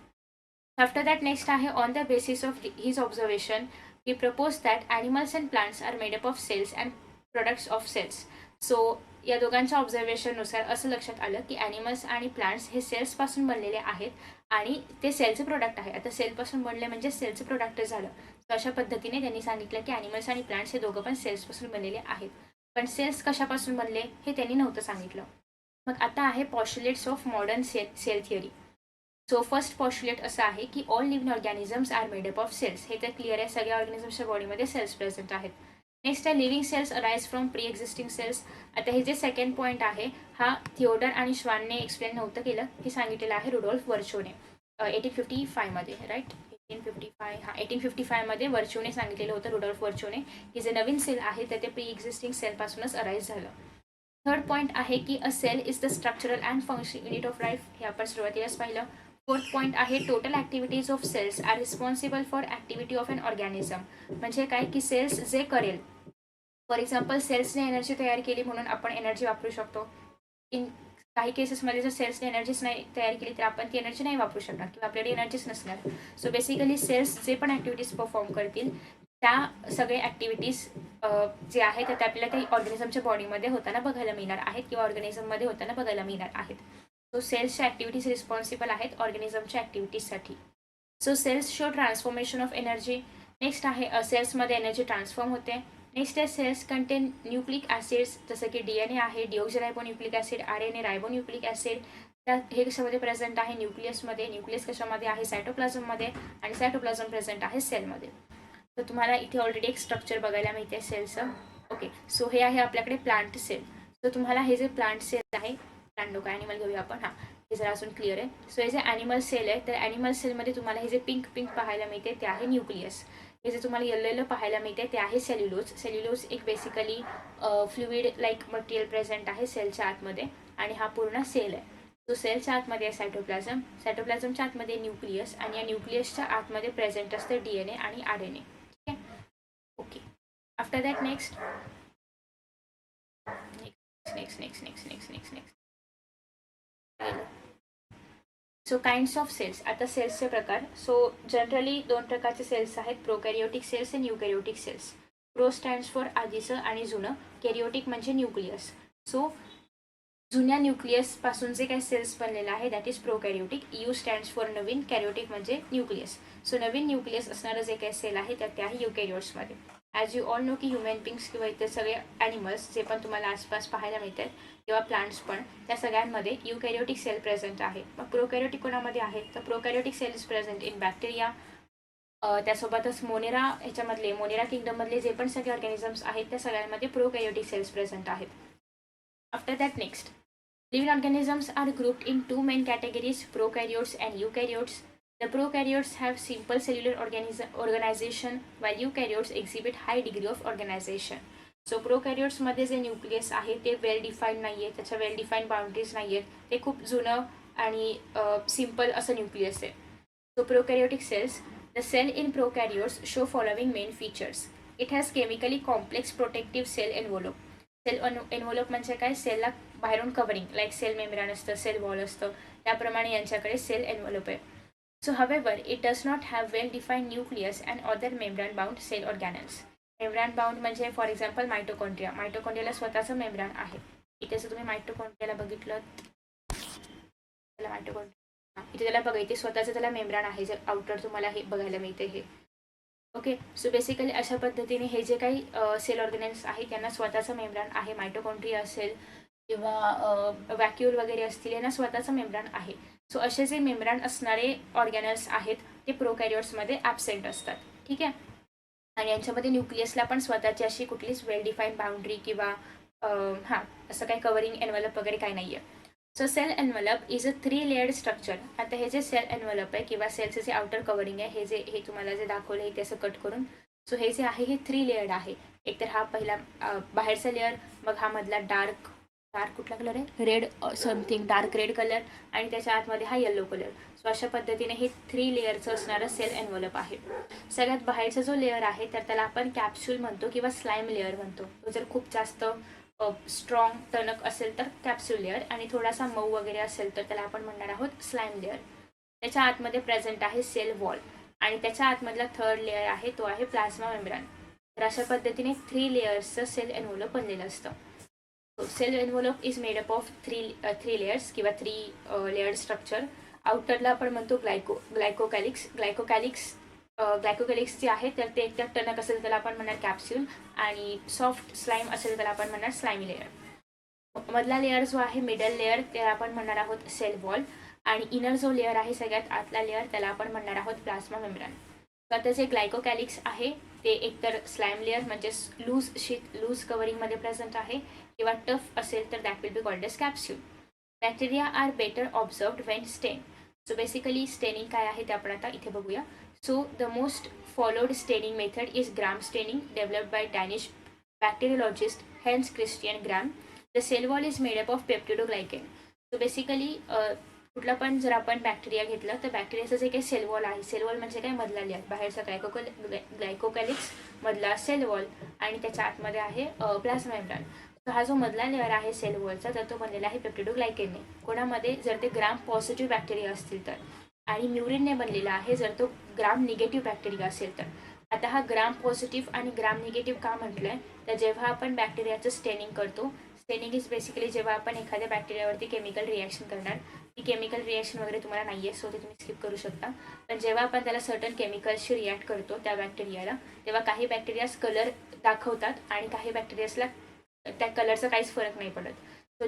आफ्टर दॅट नेक्स्ट आहे on the basis of his observation he propose that animals and plants are made up of cells and products of cells. So या दोघांच्या ऑब्झर्वेशननुसार असं लक्षात आलं की ॲनिमल्स आणि प्लांट्स हे सेल्सपासून बनलेले आहेत आणि ते सेलचे प्रोडक्ट आहे. आता सेलपासून बनले म्हणजे सेलचं प्रोडक्ट झालं. तर अशा पद्धतीने त्यांनी सांगितलं की ॲनिमल्स आणि प्लांट्स हे दोघं पण सेल्सपासून बनलेले आहेत. पण सेल्स कशापासून बनले हे त्यांनी नव्हतं सांगितलं. मग आता आहे postulates of modern cell theory. So first postulate असं आहे की all living organisms are made up of cells. हे तर क्लिअर आहे, सगळ्या ऑर्गॅनिझम्सच्या बॉडीमध्ये सेल्स प्रेझेंट आहेत. नेक्स्ट आहे living cells arise from pre existing cells. आता हे जे सेकंड पॉईंट आहे हा थिओडर आणि श्वानने एक्सप्लेन नव्हतं केलं, हे सांगितलेलं आहे रुडॉल्फ वर्चोने 1855मध्ये, राईट. 1855मध्ये वर्चोने सांगितलेलं होतं, रुडॉल्फ वर्चोने, की जे नवीन सेल आहे तर ते प्री एक्झिस्टिंग सेलपासूनच अराईज झालं. थर्ड पॉईंट आहे की a cell is the structural and function unit of life. हे आपण सुरुवातीलाच पाहिलं. फोर्थ पॉईंट आहे total activities of cells are responsible for activity of an organism. म्हणजे काय की सेल्स जे करेल, फॉर एक्झाम्पल सेल्सने एनर्जी तयार केली म्हणून आपण एनर्जी वापरू शकतो. इन काही केसेसमध्ये जर सेल्सने एनर्जीच नाही तयार केली तर आपण ती एनर्जी नाही वापरू शकणार किंवा आपल्याकडे एनर्जीच नसणार. सो बेसिकली सेल्स जे पण ॲक्टिव्हिटीज परफॉर्म करतील त्या सगळे ॲक्टिव्हिटीज जे आहेत ते आपल्याला काही ऑर्गॅनिझमच्या बॉडीमध्ये होताना बघायला मिळणार आहेत किंवा ऑर्गॅनिझममध्ये होताना बघायला मिळणार आहेत. सो सेल्सच्या ॲक्टिव्हिटीज रिस्पॉन्सिबल आहेत ऑर्गॅनिझमच्या ॲक्टिव्हिटीजसाठी. So cells show transformation of energy. Next आहे सेल्समध्ये एनर्जी ट्रान्सफॉर्म होते. नेक्स्ट आहे सेल्स कंटेन न्यूक्लिक ॲसिड्स, जसं की DNA आहे, deoxyribonucleic acid, RNA ribonucleic acid. त्या हे कशामध्ये प्रेझेंट आहे, न्यूक्लियसमध्ये. न्यूक्लियस कशामध्ये आहे, सायटोप्लाझममध्ये, आणि सायटोप्लाझम प्रेझेंट आहे सेलमध्ये. तर तुम्हाला इथे ऑलरेडी एक स्ट्रक्चर बघायला मिळते सेलचं. ओके, सो हे आहे आपल्याकडे प्लांट सेल. सो तुम्हाला हे जे प्लांट सेल आहे, प्लांट नको ॲनिमल घेऊया आपण, हां हे जरा अजून क्लिअर आहे. सो हे जे ॲनिमल सेल आहे तर ॲनिमल सेलमध्ये तुम्हाला हे जे पिंक पाहायला मिळते ते आहे न्यूक्लियस. हे जे तुम्हाला येलो पाहायला मिळते ते आहे सेल्युलोज. सेल्युलोज एक basically fluid like material present आहे सेलच्या आतमध्ये आणि हा पूर्ण सेल आहे. तो सेलच्या आतमध्ये आहे सायटोप्लाझम, सायटोप्लाझमच्या आतमध्ये न्यूक्लियस आणि या न्यूक्लियसच्या आतमध्ये प्रेझेंट असते DNA आणि RNA. ठीक आहे, okay. After that next so kinds of cells. आता सेल्सचे प्रकार. सो जनरली दोन प्रकारचे सेल्स आहेत, प्रोकॅरियोटिक सेल्स आणि युकॅरियोटिक सेल्स. प्रो स्टँड्स फॉर आधीचं आणि जुनं, कॅरियोटिक म्हणजे न्यूक्लियस. सो जुन्या न्यूक्लियसपासून जे काही सेल्स बनलेलं आहे that is prokaryotic. Eu stands for नवीन, कॅरियोटिक म्हणजे न्यूक्लियस. सो नवीन न्यूक्लियस असणारं जे काही सेल आहे तर ते आहे युकॅरियोट्समध्ये. ॲज यू ऑल नो की ह्युमन बिंग्स किंवा इतर सगळे ॲनिमल्स जे पण तुम्हाला आसपास पाहायला मिळतात किंवा प्लांट्स पण, त्या सगळ्यांमध्ये युकॅरियोटिक सेल प्रेझेंट आहे. मग प्रोकॅरियोटिक कोणामध्ये आहे तर prokaryotic cell is present in bacteria. त्यासोबतच मोनेरा ह्याच्यामधले, मोनेरा किंगडममधले जे पण सगळे ऑर्गॅनिझम्स आहेत त्या सगळ्यांमध्ये प्रोकॅरियोटिक सेल्स प्रेझेंट आहेत. After that next, living organisms are grouped in two main categories, prokaryotes and eukaryotes. The prokaryotes have simple cellular organization while eukaryotes exhibit high degree of organization. So प्रोकॅरियोट्समध्ये जे न्यूक्लियस आहे ते वेल डिफाईंड नाही आहे, त्याच्या वेल डिफाईंड बाउंड्रीज नाही आहेत, ते खूप जुनं आणि सिम्पल असं न्यूक्लियस आहे. So prokaryotic cells. The cell in prokaryotes show following main features. It has chemically complex protective cell envelope. Cell envelope म्हणजे काय, सेलला बाहेरून कवरिंग लाईक सेल मेम्ब्रेन असतं, सेल वॉल असतं, त्याप्रमाणे यांच्याकडे सेल एनव्हॉल्प आहे. So however it does not have well defined nucleus and other membrane bound cell organelles. Membrane bound म्हणजे फॉर एक्झाम्पल मायटोकॉन्ड्रिया. मायटोकॉन्ड्रियाला स्वतःचं मेम्ब्रेन आहे. इथे जर तुम्ही मायटोकॉन्ड्रियाला बघितलं, त्याला मायटोकॉन्ड्रिया इथे त्याला बघा, इथे स्वतःचं त्याला मेम्ब्रेन आहे, जर आउटर तुम्हाला हे बघायला मिळते हे. ओके, सो बेसिकली अशा पद्धतीने हे जे काही सेल ऑर्गॅनिल्स आहेत त्यांना स्वतःचं मेम्ब्रेन आहे. मायटोकॉन्ड्रिया असेल किंवा वॅक्यूल वगैरे असतील यांना स्वतःचं मेम्ब्रेन आहे. सो असे जे मेम्ब्रेन असणारे ऑर्गॅनल्स आहेत ते प्रोकॅरियोट्समध्ये ॲबसेंट असतात. ठीक आहे, आणि यांच्यामध्ये न्यूक्लियसला पण स्वतःची अशी कुठलीच वेल डिफाईंड बाउंड्री किंवा असं काही कवरिंग एनव्हलप वगैरे काही नाही आहे. So cell envelope is a 3 layered structure. आता हे जे सेल एनव्हलप आहे किंवा सेलचं जे आउटर कवरिंग आहे, हे तुम्हाला जे दाखवलं आहे ते असं कट करून, सो हे जे आहे हे 3 लेयर्ड आहे. एकतर हा पहिला बाहेरचा लेअर, मग हा मधला डार्क डार्क कुठला कलर आहे, read something dark red colour, आणि त्याच्या आतमध्ये हा येल्लो कलर. सो अशा पद्धतीने हे 3 लेअरचं असणारं सेल एन्व्हलप आहे. सगळ्यात बाहेरचा जो लेअर आहे तर त्याला आपण कॅप्सूल म्हणतो किंवा स्लाईम लेअर म्हणतो. तो जर खूप जास्त स्ट्रॉंग टणक असेल तर कॅप्सूल लेअर, आणि थोडासा मऊ वगैरे असेल तर त्याला आपण म्हणणार आहोत स्लाईम लेअर. त्याच्या आतमध्ये प्रेझेंट आहे सेल वॉल, आणि त्याच्या आतमधला थर्ड लेअर आहे तो आहे प्लाझ्मा मेम्ब्रेन. तर अशा पद्धतीने 3 लेयर्सचं सेल एन्व्हलप बनलेलं असतं. Cell envelope is made up of three layers किंवा 3 लेअर स्ट्रक्चर. आउटरला आपण म्हणतो ग्लायकोकॅलिक्स. ग्लायकोकॅलिक्स जे आहे तर ते एकदा टणक असेल त्याला आपण म्हणणार कॅप्सूल, आणि सॉफ्ट स्लाईम असेल त्याला आपण म्हणणार स्लाइमी लेअर. मधला लेअर जो आहे मिडल लेअर त्याला आपण म्हणणार आहोत सेल वॉल, आणि इनर जो लेअर आहे सगळ्यात आतला लेअर त्याला आपण म्हणणार आहोत प्लाझ्मा मेम्ब्रेन. तर जे ग्लायकोकॅलिक्स आहे ते एकतर स्लाइम लेअर म्हणजे लूज कवरिंगमध्ये प्रेझेंट आहे, किंवा टफ असेल तर that will be called as capsule. Bacteria are better observed when stain. So basically staining काय आहे ते आपण आता इथे बघूया. So the most followed staining method is Gram staining developed by Danish bacteriologist Hans Christian Gram. The cell wall is made up of peptidoglycan. So basically कुठला पण जर आपण बॅक्टेरिया घेतलं तर बॅक्टेरियाचं जे काही सेल वॉल आहे, सेल वॉल म्हणजे काय, मधला लेअर, बाहेरचा ग्लायकोकॅलिक्स, मधला सेल वॉल, आणि त्याच्या आतमध्ये आहे प्लाझ्मा मेम्ब्रेन. तर हा जो मधला लेअर आहे सेल वॉलचा तर तो बनलेला आहे पेप्टिडोग्लायकेनने. कोणामध्ये, जर ते ग्राम पॉझिटिव्ह बॅक्टेरिया असतील तर, आणि म्युरिनने बनलेला आहे जर तो ग्राम निगेटिव्ह बॅक्टेरिया असेल तर. आता हा ग्राम पॉझिटिव्ह आणि ग्राम निगेटिव्ह का म्हटलंय, तर जेव्हा आपण बॅक्टेरियाचं स्टेनिंग करतो, स्टेनिंग इज बेसिकली जेव्हा आपण एखाद्या बॅक्टेरियावरती केमिकल रिॲक्शन करणार, ती केमिकल रिॲक्शन वगैरे तुम्हाला नाही आहे सो ते तुम्ही स्किप करू शकता. पण जेव्हा आपण त्याला सर्टन केमिकल्सशी रिॲक्ट करतो त्या बॅक्टेरियाला, तेव्हा काही बॅक्टेरियाज कलर दाखवतात आणि काही बॅक्टेरियाजला त्या कलरचा काहीच फरक नाही पडत. सो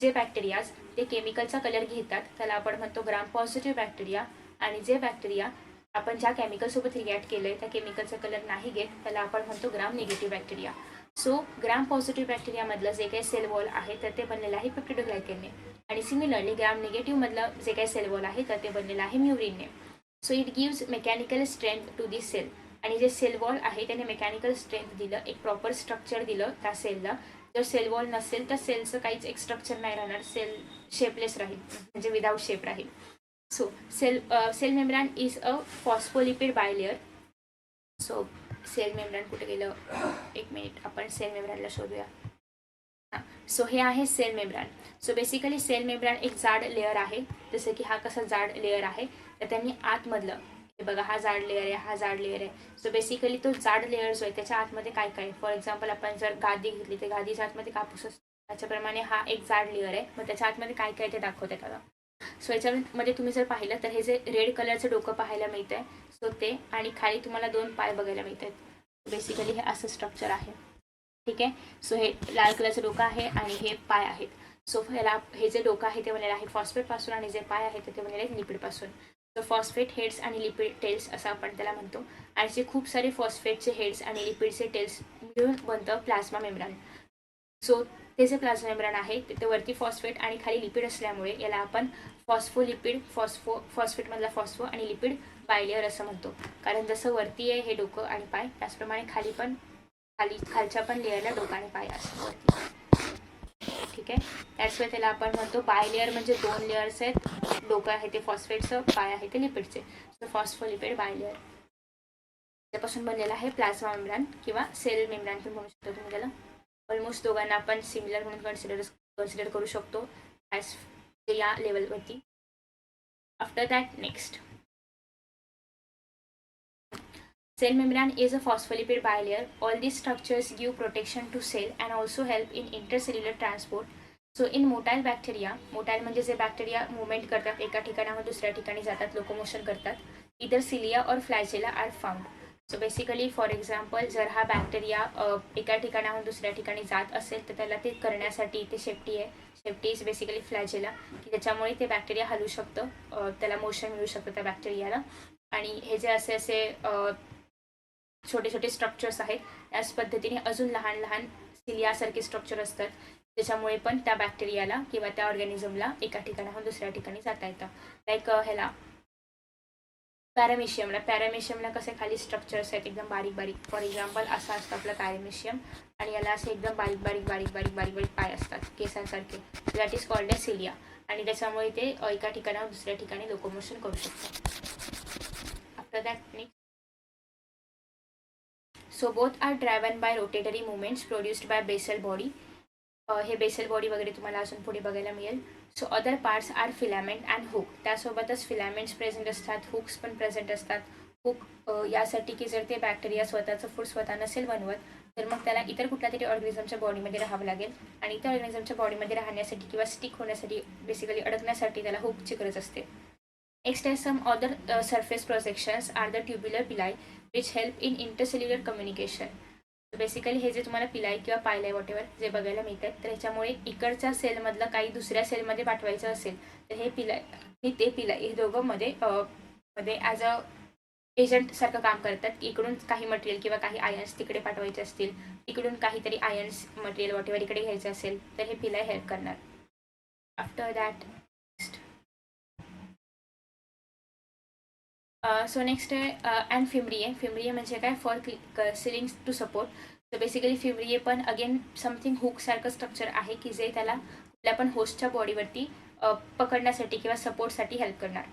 जे बॅक्टेरियाज ते केमिकलचा कलर घेतात त्याला आपण म्हणतो ग्राम पॉझिटिव्ह बॅक्टेरिया, आणि जे बॅक्टेरिया आपण ज्या केमिकलसोबत रिॲक्ट केलं आहे त्या केमिकलचा कलर नाही घेत त्याला आपण म्हणतो ग्राम निगेटिव्ह बॅक्टेरिया. सो ग्राम पॉझिटिव्ह बॅक्टेरियामधलं जे काही सेल वॉल आहे तर ते बनलेलं आहे पेप्टिडोग्लायकेनने, आणि सिमिलरली ग्राम निगेटिव्हमधलं जे काही सेल वॉल आहे तर ते बनलेलं आहे म्युरिनने. So it gives mechanical strength to this cell. आणि जे सेल वॉल आहे त्याने मेकॅनिकल स्ट्रेंथ दिलं, एक प्रॉपर स्ट्रक्चर दिलं त्या सेलला. जर सेल वॉल नसेल तर सेलचं काहीच एक स्ट्रक्चर नाही राहणार, सेल शेपलेस राहील, म्हणजे विदाउट शेप राहील. So cell membrane is a phospholipid bilayer. So cell membrane कुठे गेलं, एक मिनिट, आपण सेल मेम्ब्रेनला शोधूया. सो हे आहे cell membrane. So basically cell membrane एक जाड लेअर आहे, जसं की हा कसा जाड लेअर आहे तर त्यांनी आतमधलं, हे बघा हा जाड लेअर आहे, हा जाड लेअर आहे. सो बेसिकली तो जाड लेअर जो आहे त्याच्या आतमध्ये काय काय, फॉर एक्झाम्पल आपण जर गादी घेतली तर गादीच्या आतमध्ये कापूस असतो, त्याच्याप्रमाणे हा एक जाड लेअर आहे, मग त्याच्या आतमध्ये काय काय ते दाखवते त्याला. सो याच्यामध्ये तुम्ही जर पाहिलं तर हे जे रेड कलरचं डोकं पाहायला मिळत आहे, सो ते, आणि खाली तुम्हाला 2 पाय बघायला मिळत आहेत. बेसिकली हे असं स्ट्रक्चर आहे, ठीक आहे. सो हे लाल कलरचं डोकं आहे आणि हे पाय आहेत. सो ह्याला हे जे डोकं आहे ते बनलेलं आहे फॉस्फेटपासून, आणि जे पाय आहेत ते बनलेले आहेत लिपिडपासून. सो फॉस्फेट हेड्स आणि लिपिड टेल्स असं आपण त्याला म्हणतो, आणि जे खूप सारे फॉस्फेटचे हेड्स आणि लिपिडचे टेल्स मिळून बनतं प्लाझ्मा मेम्ब्रेन. सो ते जे प्लाझ्मा मेम्ब्रेन आहे ते वरती फॉस्फेट आणि खाली लिपिड असल्यामुळे याला आपण फॉस्फोलिपिड, फॉस्फेटमधला फॉस्फो आणि लिपिड बायलेअर असं म्हणतो. कारण जसं वरती आहे हे डोकं आणि पाय, त्याचप्रमाणे खालच्या पण लेअरला डोकं आणि पाय असं वरती, ठीक आहे. त्याच वेळी त्याला आपण म्हणतो बायलेअर, म्हणजे 2 लेअर्स आहेत, डोकं आहे ते फॉस्फेटचं, पाय आहे ते लिपिडचे. सो फॉस्फोलिपिड बायलेअर त्यापासून बनलेला आहे प्लाझ्मा मेम्ब्रेन किंवा सेल मेम्ब्रेन पण म्हणू शकतो तुम्ही त्याला. ऑलमोस्ट दोघांना आपण सिमिलर म्हणून कन्सिडर करू शकतो ॲज या लेवलवरती. After that next, cell membrane is a phospholipid bilayer. All these structures give protection to cell and also help in intercellular transport. So in motile bacteria, motile म्हणजे जे बॅक्टेरिया मुवमेंट करतात, एका ठिकाणाहून दुसऱ्या ठिकाणी जातात, लोकोमोशन करतात, इधर सिलिया और flagella are found. So basically for example जर हा बॅक्टेरिया एका ठिकाणाहून दुसऱ्या ठिकाणी जात असेल तर त्याला ते करण्यासाठी इथे शेपटी आहे. शेपटी इज बेसिकली फ्लॅजेला, की त्याच्यामुळे ते बॅक्टेरिया हलू शकतं, त्याला मोशन मिळू शकतं त्या बॅक्टेरियाला. आणि हे जे असे छोटे छोटे स्ट्रक्चर्स आहेत त्याच पद्धतीने अजून लहान लहान सिलियासारखे स्ट्रक्चर असतात, त्याच्यामुळे पण त्या बॅक्टेरियाला किंवा त्या ऑर्गॅनिझमला एका ठिकाणाहून दुसऱ्या ठिकाणी जाता येतं. लाईक ह्याला पॅरामेशियमला कसे खाली स्ट्रक्चर्स आहेत एकदम बारीक बारीक. फॉर एक्झाम्पल असा असतो आपला पॅरामेशियम आणि याला असे एकदम बारीक बारीक बारीक बारीक बारीक बारीक पाय असतात केसांसारखे. That is called as cilia. आणि त्याच्यामुळे ते एका ठिकाणावर दुसऱ्या ठिकाणी लोकोमोशन करू शकतात. After that so both are driven by rotatory movements produced by basal body. हे बेसल बॉडी वगैरे तुम्हाला अजून पुढे बघायला मिळेल. So other parts are filament and hook. त्यासोबतच फिलामेंट्स प्रेझेंट असतात, हुक्स पण प्रेझेंट असतात. हुक यासाठी की जर ते बॅक्टेरिया स्वतःचं फूड स्वतः नसेल बनवत तर मग त्याला इतर कुठल्या तरी ऑर्गॅनिझमच्या बॉडीमध्ये राहावं लागेल आणि त्या ऑर्गॅनिझमच्या बॉडीमध्ये राहण्यासाठी किंवा स्टिक होण्यासाठी बेसिकली अडकण्यासाठी त्याला हुकची गरज असते. नेक्स्ट आहे some other surface projections are the tubular pili which help in intercellular communication. Basically हे जे तुम्हाला पिलाई किंवा पायलाई वॉटेवर जे बघायला मिळतात तर ह्याच्यामुळे इकडच्या सेलमधलं काही दुसऱ्या सेलमध्ये पाठवायचं असेल तर हे पिलाई हे दोघं मध्ये ॲज अ एजंट सारखं काम करतात की इकडून काही मटेरियल किंवा काही आयन्स तिकडे पाठवायचे असतील, तिकडून काहीतरी आयन्स मटेरियल वॉटेवर इकडे घ्यायचं असेल तर हे पिलाई हेल्प करणार. आफ्टर दॅट सो नेक्स्ट आहे अँड फिमरिये. फिमरिये म्हणजे काय? For clinging to support. So basically fimbriae पण अगेन समथिंग हुकसारखं स्ट्रक्चर आहे की जे त्याला कुठल्या पण होस्टच्या बॉडीवरती पकडण्यासाठी किंवा सपोर्टसाठी हेल्प करणार.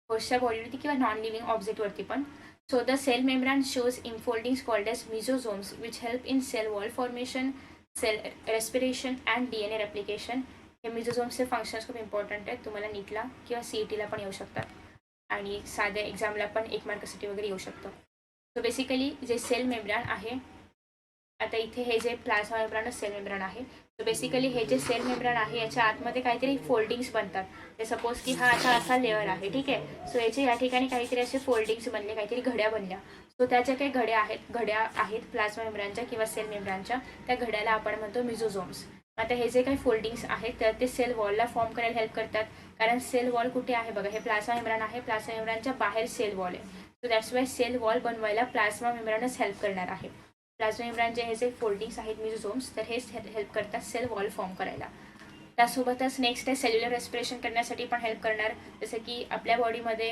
होस्टच्या बॉडीवरती किंवा नॉन लिव्हिंग ऑब्जेक्टवरती पण. So the cell membrane shows infoldings called as mesosomes which help in cell wall formation, cell respiration and DNA replication. हे मिझोझोम्सचे फंक्शन्स खूप इम्पॉर्टंट आहेत. तुम्हाला नीटला किंवा CETला पण येऊ शकतात आणि साध्या एक्झामला पण 1 मार्कासाठी वगैरे येऊ शकतो. सो बेसिकली जे सेल मेम्ब्रान आहे, आता इथे हे जे प्लाझ्मा मेम्ब्रानच सेल मेम्ब्रान आहे. सो बेसिकली हे जे सेल मेम्ब्रान आहे याच्या आतमध्ये काहीतरी फोल्डिंग्स बनतात. ते सपोज की हा आता असा लेअर आहे, ठीक आहे. सो याचे या ठिकाणी काहीतरी असे फोल्डिंग्स बनले, काहीतरी घड्या बनल्या. सो त्या ज्या काही घड्या आहेत प्लाझ्मा मेम्ब्रानच्या किंवा सेल मेम्ब्रानच्या, त्या घड्याला आपण म्हणतो मिझोझोम्स. आता हे जे काही फोल्डिंग्स आहेत तर ते सेल वॉलला फॉर्म करायला हेल्प करतात. कारण सेल वॉल कुठे आहे बघा, हे प्लाझ्मा मेम्ब्रान आहे, प्लाझ्मा मेम्ब्रानच्या बाहेर सेल वॉल आहे. So that's why cell wall बनवायला प्लाझ्मा मेम्ब्रानच हेल्प करणार आहे. प्लाझ्मा मेम्ब्रानचे हे जे फोल्डिंग्स आहेत मिझोझोम्स, तर हेच हेल्प करतात सेल वॉल फॉर्म करायला. त्यासोबतच नेक्स्ट आहे सेल्युलर रेस्पिरेशन करण्यासाठी पण हेल्प करणार. जसं की आपल्या बॉडीमध्ये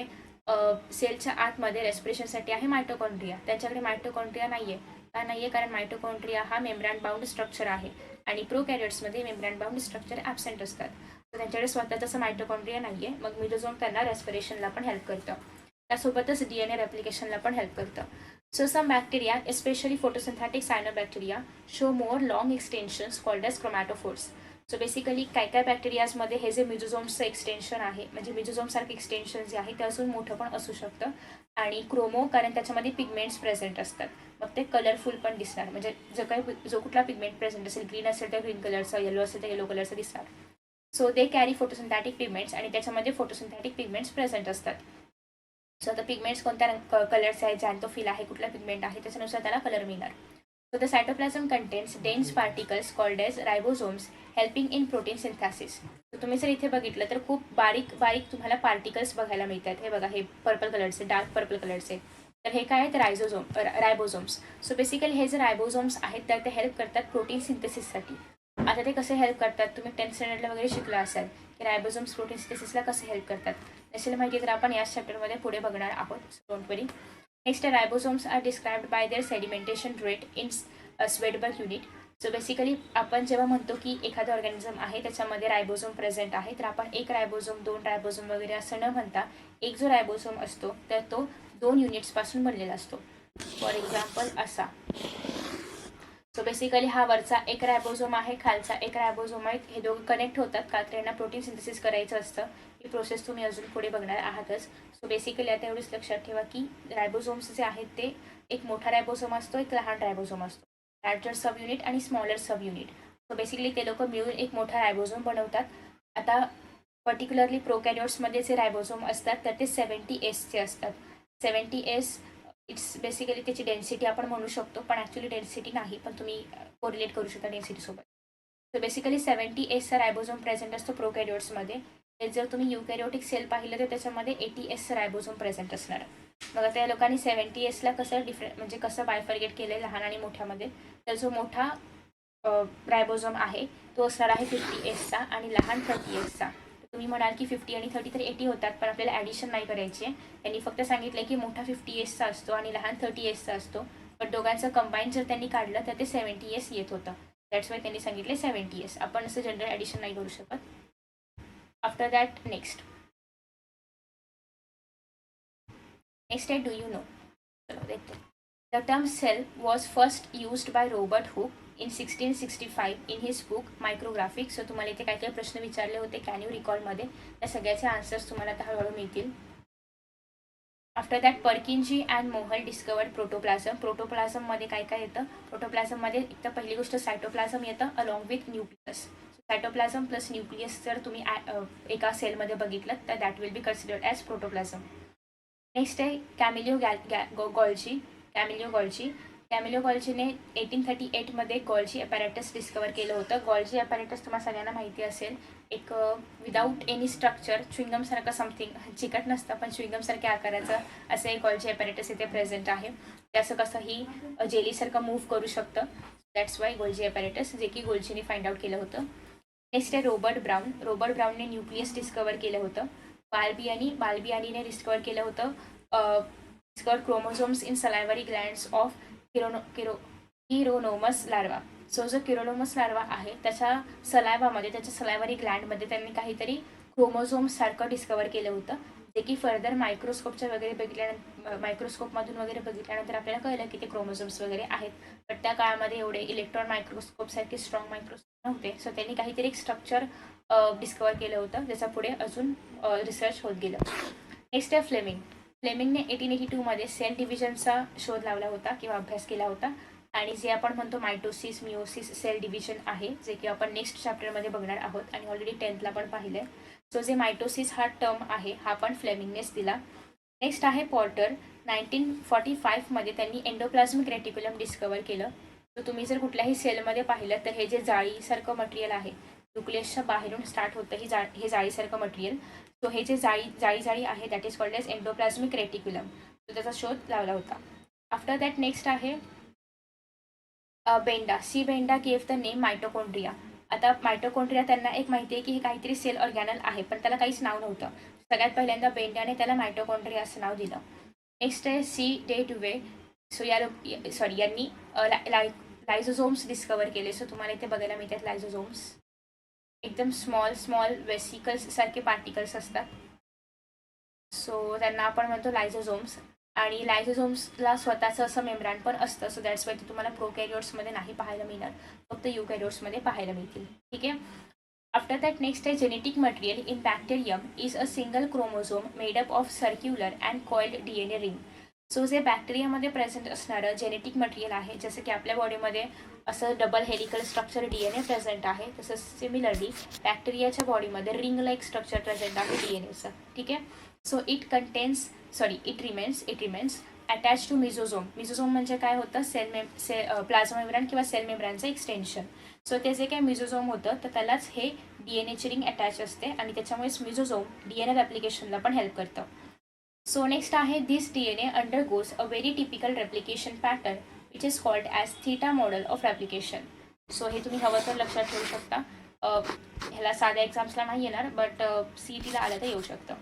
सेलच्या आतमध्ये रेस्पिरेशनसाठी आहे मायटोकॉन्ड्रिया. त्यांच्याकडे मायटोकॉन्ड्रिया नाही आहे. का नाही आहे? कारण मायटोकॉन्ड्रिया हा मेम्ब्रान बाउंड स्ट्रक्चर आहे आणि प्रोकॅरियोट्समध्ये मेम्ब्रान बाउंड स्ट्रक्चर ॲबसेंट असतात. तर त्यांच्याकडे स्वतः तसं मायटोकॉन्ड्रिया नाही आहे. मग मिझोझोम त्यांना रेस्पिरेशनला पण हेल्प करतं. त्यासोबतच DNA रेप्लिकेशनला पण हेल्प करतं. So some bacteria especially photosynthetic cyanobacteria show more long extensions called as chromatophores. So basically काय बॅक्टेरियाजमध्ये हे जे मिझोझोम्सचं एक्सटेन्शन आहे, म्हणजे मिझोझोमसारखं एक्सटेन्शन जे आहे ते अजून मोठं पण असू शकतं. आणि क्रोमो, कारण त्याच्यामध्ये पिगमेंट्स प्रेझेंट असतात, मग ते कलरफुल पण दिसणार. म्हणजे जो कुठला पिगमेंट प्रेझेंट असेल, ग्रीन असेल तर ग्रीन कलरचा, येलो असेल तर येलो कलरचा दिसणार. सो दे कॅरी फोटोसिंथेटिक पिगमेंट्स आणि त्याच्यामध्ये फोटोसिंथेटिक पिगमेंट्स प्रेझेंट असतात. सो आता पिगमेंट्स कोणत्या कलर्स आहेत, जॅन्थोफिल आहे, कुठला पिगमेंट आहे, त्याच्यानुसार त्याला कलर मिळणार. So the cytoplasm contains dense particles called as ribosomes helping in protein synthesis. तुम्ही जर इथे बघितलं तर खूप बारीक बारीक तुम्हाला पार्टिकल्स बघायला मिळतात. हे बघा, हे पर्पल कलरचे, डार्क पर्पल कलरचे, तर हे काय आहेत? रायबोझोम्स. सो बेसिकली हे जे रायबोझोम्स आहेत तर ते हेल्प करतात प्रोटीन सिंथेसिससाठी. आता ते कसे हेल्प करतात तुम्ही 10th स्टँडर्डला वगैरे शिकला असाल की रायबोझोम्स प्रोटीन सिंथेसिसला कसे हेल्प करतात. नसेल माहिती तर आपण याच चॅप्टरमध्ये पुढे बघणार आहोत. Don't worry. Next ribosomes are described by their sedimentation rate in Svedberg unit. So basically आपण जेव्हा म्हणतो की एखादं ऑर्गॅनिझम आहे त्याच्यामध्ये रायबोझोम प्रेझेंट आहे, तर आपण एक रायबोझोम, 2 रायबोझोम वगैरे असं न म्हणता एक जो रायबोझोम असतो तर तो 2 युनिट्सपासून बनलेला असतो. फॉर एक्झाम्पल असा. सो बेसिकली हा वरचा एक रायबोझोम आहे, खालचा एक रायबोझोम आहे. हे दोघं कनेक्ट होतात का तर यांना प्रोटीन सिंथेसिस करायचं असतं. ही प्रोसेस तुम्ही अजून पुढे बघणार आहातच. सो बेसिकली आता एवढंच लक्षात ठेवा की रायबोझोम्स जे आहेत ते एक मोठा रायबोझोम असतो, एक लहान रायबोझोम असतो, लार्जर सब युनिट आणि smaller sub unit. So basically ते लोक मिळून एक मोठा रायबोझोम बनवतात. आता पर्टिक्युलरली प्रोकॅरियोट्समध्ये जे रायबोझोम असतात तर ते 70S चे असतात. 70S इट्स बेसिकली त्याची डेन्सिटी आपण म्हणू शकतो, पण ॲक्च्युली डेन्सिटी नाही, पण तुम्ही कोरिलेट करू शकता डेन्सिटीसोबत. सो बेसिकली 70Sचा रायबोझोम प्रेझेंट असतो प्रोकॅरियोट्समध्ये. हे जर तुम्ही युकॅरियोटिक सेल पाहिलं तर त्याच्यामध्ये 80Sचा रायबोझोम प्रेझेंट असणार. मग आता या लोकांनी 70Sला कसं म्हणजे कसं बायफर्गेट केलं आहे लहान आणि मोठ्यामध्ये, तर जो मोठा रायबोझोम आहे तो असणार आहे 50Sचा आणि लहान 30Sचा. तुम्ही तुम्ही म्हणाल की 50 आणि 30 तर 80 होतात, पण आपल्याला ॲडिशन नाही करायची आहे. त्यांनी फक्त सांगितलं की मोठा 50 इयर्सचा असतो आणि लहान 30 इयर्सचा असतो, पण दोघांचं कंबाईन जर त्यांनी काढलं तर ते 70 इयर्स येत होतं. दॅट्स वाय त्यांनी सांगितले 70 इयर्स. आपण असं जनरल ॲडिशन नाही करू शकत. आफ्टर दॅट नेक्स्ट आहे डू यू नो. चलो देखते. The term cell was first used by Robert Hooke in 1665 in his book Micrographics. So तुम्हाला इथे काय काय प्रश्न विचारले होते कॅन यू रिकॉलमध्ये, त्या सगळ्याचे आन्सर्स तुम्हाला आता हळूहळू मिळतील. After that Purkinje and Mohl discovered protoplasm. प्रोटोप्लाझममध्ये काय काय येतं? प्रोटोप्लाझममध्ये एक तर पहिली गोष्ट सायटोप्लाझम येतं along with nucleus. Cytoplasm plus nucleus जर तुम्ही एका सेलमध्ये बघितलं तर that will be considered as protoplasm. Next आहे गॉल्जी. कॅमिलिओ गॉल्जीने 1838मध्ये गॉल्जी ॲपॅरेटस डिस्कवर केलं होतं. गॉल्जी ॲपॅरेटस तुम्हाला सगळ्यांना माहिती असेल, एक विदाऊट एनी स्ट्रक्चर च्युइंगमसारखं समथिंग, चिकट नसतं पण च्युइंगमसारख्या आकाराचं असं एक गॉल्जी ॲपॅरेटस इथे प्रेझेंट आहे. ते असं कसंही जेलीसारखं मूव्ह करू शकतं. दॅट्स वाय गॉल्जी ॲपॅरेटस, जे की गॉल्जीने फाइंड आउट केलं होतं. नेक्स्ट आहे रॉबर्ट ब्राउनने न्यूक्लियस डिस्कवर केलं होतं. बाल्बियानीने डिस्कवर केलं होतं discovered chromosomes in salivary glands of Chironomus larva. So जो किरोनोमस लार्वा आहे त्याच्या त्याच्या सलायवरी ग्लँडमध्ये त्यांनी काहीतरी क्रोमोझोम्स सारखं डिस्कवर केलं होतं, जे की फर्दर मायक्रोस्कोपमधून वगैरे बघितल्यानंतर आपल्याला कळलं की ते क्रोमोझोम्स वगैरे आहेत. पण त्या काळामध्ये एवढे इलेक्ट्रॉन मायक्रोस्कोपसारखे स्ट्रॉंग मायक्रोस्कोप नव्हते. सो त्यांनी काहीतरी एक स्ट्रक्चर डिस्कवर केलं होतं, ज्याचा पुढे अजून रिसर्च होत गेलं. नेक्स्ट आहे फ्लेमिंगने 1882मध्ये सेल डिव्हिजनचा शोध लावला होता किंवा अभ्यास केला होता, आणि जे आपण म्हणतो मायटोसिस मिओसिस सेल डिव्हिजन आहे, जे की आपण नेक्स्ट चॅप्टरमध्ये बघणार आहोत आणि ऑलरेडी 10th ला पण पाहिलं आहे. सो जे मायटोसिस हा टर्म आहे हा पण फ्लेमिंगनेच दिला. नेक्स्ट आहे पॉर्टर. 1945मध्ये त्यांनी एंडोप्लाझमिक रेटिक्युलम डिस्कवर केलं. तर तुम्ही जर कुठल्याही सेलमध्ये पाहिलं तर हे जे जाळीसारखं मटेरियल आहे, न्यूक्लियसच्या बाहेरून स्टार्ट होतं हे जाळीसारखं मटेरियल. सो हे जे जाळी आहे that is called as endoplasmic reticulum. तो त्याचा शोध लावला होता. आफ्टर दॅट नेक्स्ट आहे Benda gave the name mitochondria. आता मायटोकॉन्ड्रिया त्यांना एक माहिती आहे की हे काहीतरी सेल ऑर्गॅनल आहे, पण त्याला काहीच नाव नव्हतं. सगळ्यात पहिल्यांदा बेंडाने त्याला मायटोकॉन्ड्रिया असं नाव दिलं. नेक्स्ट आहे C.Dewey. सो यांनी लायझोझोम्स डिस्कवर केले. सो तुम्हाला इथे बघायला मिळतात लायझोझोम्स. एकदम स्मॉल वेसिकल्स सारखे पार्टिकल्स असतात. सो त्यांना आपण म्हणतो लायझोझोम्स. आणि लायझोझोम्सला स्वतःचं असं मेम्ब्रान पण असतं. सो दॅट्स वाय ते तुम्हाला प्रोकॅरियोट्समध्ये नाही पाहायला मिळणार, फक्त युकॅरियोट्समध्ये पाहायला मिळतील. ठीक आहे. आफ्टर दॅट नेक्स्ट आहे genetic material in bacterium is a single chromosome made up of circular and coiled DNA ring. So जे बॅक्टेरियामध्ये प्रेझेंट असणारं जेनेटिक मटेरियल आहे, जसं की आपल्या बॉडीमध्ये असं double helical structure DNA present आहे, तसंच सिमिलरली बॅक्टेरियाच्या बॉडीमध्ये रिंग लाईक स्ट्रक्चर प्रेझेंट आहे DNAचं. ठीक आहे. So it remains attach to mesosome. Mesosome म्हणजे काय होतं? प्लाझ्मा मेम्ब्रान किंवा सेल मेम्ब्रानचं एक्सटेन्शन. सो ते जे काय मिझोझोम होतं तर त्यालाच हे DNAची रिंग अटॅच असते आणि त्याच्यामुळेच मिझोझोम DNA रेप्लिकेशनला पण हेल्प करतं. सो नेक्स्ट आहे दिस DNA undergoes a very typical replication pattern which is called as theta model of replication. So हे तुम्ही हवं तर लक्षात ठेवू शकता. ह्याला साध्या एक्झाम्सला नाही येणार, बट CETला आलं तर येऊ शकतं.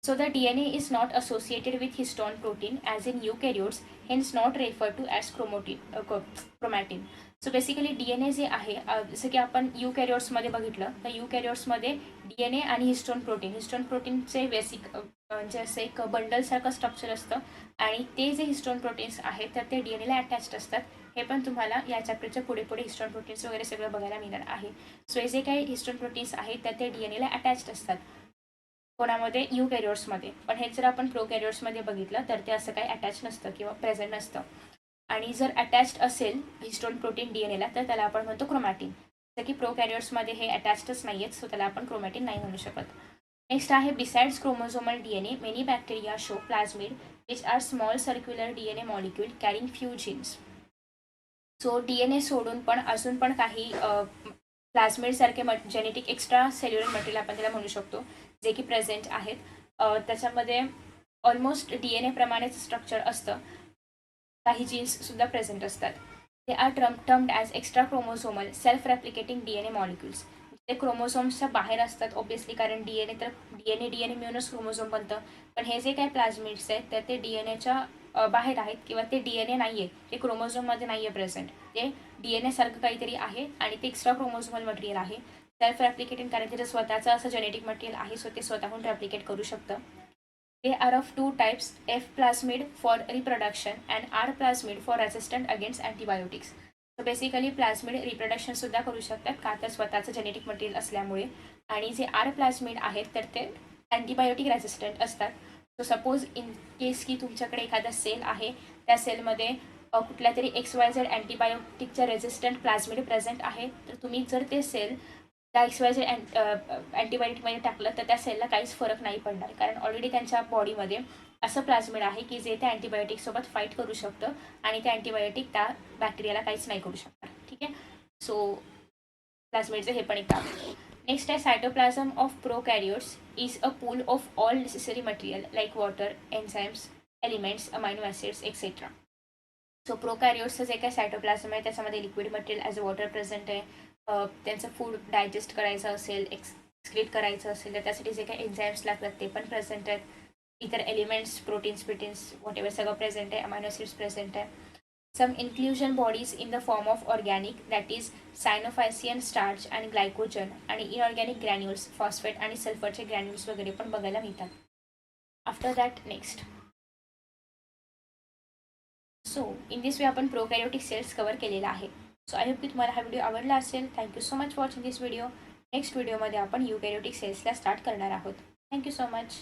So the DNA is not associated with histone protein as in eukaryotes, hence not referred to as chromatin. So basically DNA जे आहे, जसं की आपण युकॅरियोट्समध्ये बघितलं तर युकॅरियोट्समध्ये DNA आणि हिस्टोन प्रोटीनचे बेसिक म्हणजे असं एक बंडलसारखं स्ट्रक्चर असतं, आणि ते जे हिस्टोन प्रोटीन्स आहेत तर ते DNAला अटॅच्ड असतात. हे पण तुम्हाला या चॅप्टरच्या पुढे हिस्टोन प्रोटीन्स वगैरे सगळं बघायला मिळणार आहे. सो हे जे काही हिस्टोन प्रोटीन्स आहेत तर ते DNAला अटॅच्ड असतात. कोणामध्ये? युकॅरियोट्समध्ये. पण हे जर आपण प्रोकॅरियोट्समध्ये बघितलं तर ते असं काही अटॅच नसतं किंवा प्रेझेंट नसतं. आणि जर अटॅच्ड असेल हिस्टोन प्रोटीन DNAला तर त्याला आपण म्हणतो क्रोमॅटिन. जसं की प्रोकॅरियोट्समध्ये हे अटॅचडच नाही आहेत, सो त्याला आपण क्रोमॅटिन नाही म्हणू शकत. नेक्स्ट आहे besides chromosomal DNA many bacteria show plasmid which are small circular DNA molecule carrying few genes. So DNA सोडून पण अजून पण काही प्लाझमिडसारखे जेनेटिक एक्स्ट्रा सेल्युलर मटेरियल आपण त्याला म्हणू शकतो, जे की प्रेझेंट आहेत. त्याच्यामध्ये ऑलमोस्ट DNA प्रमाणेच स्ट्रक्चर असतं. काही जीन्ससुद्धा प्रेझेंट असतात. They are termed as extra chromosomal self replicating DNA molecules. ते क्रोमोझोम्सच्या बाहेर असतात ऑब्विसली, कारण डी एन ए मिळूनच क्रोमोझोम बनतं. पण हे जे काही प्लाझमिड्स आहेत तर ते डी एन एच्या बाहेर आहेत, किंवा ते डी एन ए नाही आहे, ते क्रोमोझोममध्ये नाही आहे प्रेझेंट. ते डी एन एसारखं काहीतरी आहे आणि ते एक्स्ट्रा क्रोमोझोमल मटेरियल आहे, सेल्फ रेप्लिकेटिंग, कारण त्याचं स्वतःचं असं जेनेटिक मटेरियल आहे, सो ते स्वतःहून रेप्लिकेट करू शकतं. They are of two types, F plasmid for reproduction and R plasmid for resistant against antibiotics. So basically plasmid reproduction सुद्धा करू शकतात, का तर स्वतःचं जेनेटिक मटेरियल असल्यामुळे. आणि जे आर प्लाझमिड आहेत तर ते अँटीबायोटिक रेसिस्टंट असतात. सो सपोज इन केस की तुमच्याकडे एखादा सेल आहे, त्या सेलमध्ये कुठल्या तरी XYZ अँटीबायोटिकच्या रेजिस्टंट प्लाझमिड प्रेझेंट आहे, तर तुम्ही जर ते सेल त्या XYZ अँटीबायोटिकमध्ये टाकलं तर त्या सेलला काहीच फरक नाही पडणार, कारण ऑलरेडी त्यांच्या बॉडीमध्ये असं प्लाझमिड आहे की जे त्या अँटीबायोटिकसोबत फाईट करू शकतं आणि त्या अँटीबायोटिक त्या बॅक्टेरियाला काहीच नाही करू शकणार. ठीक आहे. सो प्लाझमिडचं हे पण एक काम आहे. नेक्स्ट आहे cytoplasm of prokaryotes is a pool of all necessary material like water, enzymes, elements, amino acids etcetera. So प्रोकॅरियोट्सचं जे काही सायटोप्लाझम आहे त्याच्यामध्ये liquid material as a water present आहे. त्यांचं फूड डायजेस्ट करायचं असेल, एक्सक्रीट करायचं असेल तर त्यासाठी जे काही एन्झाईम्स लागतात ते पण प्रेझेंट आहेत. इतर एलिमेंट्स, प्रोटीन्स वॉट एव्हर सगळं प्रेझेंट आहे. अमायनो ॲसिड्स प्रेझेंट आहे. Some inclusion bodies in the form of organic, that is cyanophycean starch आणि ग्लायकोजन, आणि इनऑर्गॅनिक ग्रॅन्युल्स, फॉस्फेट आणि सल्फरचे ग्रॅन्युल्स वगैरे पण बघायला मिळतात. After that next, so in this way आपण प्रोकॅरियोटिक सेल्स कवर केलेला आहे. सो आय होप की तुम्हाला हा व्हिडिओ आवडला असेल. Thank you so much for watching this video. Next व्हिडिओमध्ये आपण युकॅरियोटिक सेल्सला स्टार्ट करणार आहोत. Thank you so much.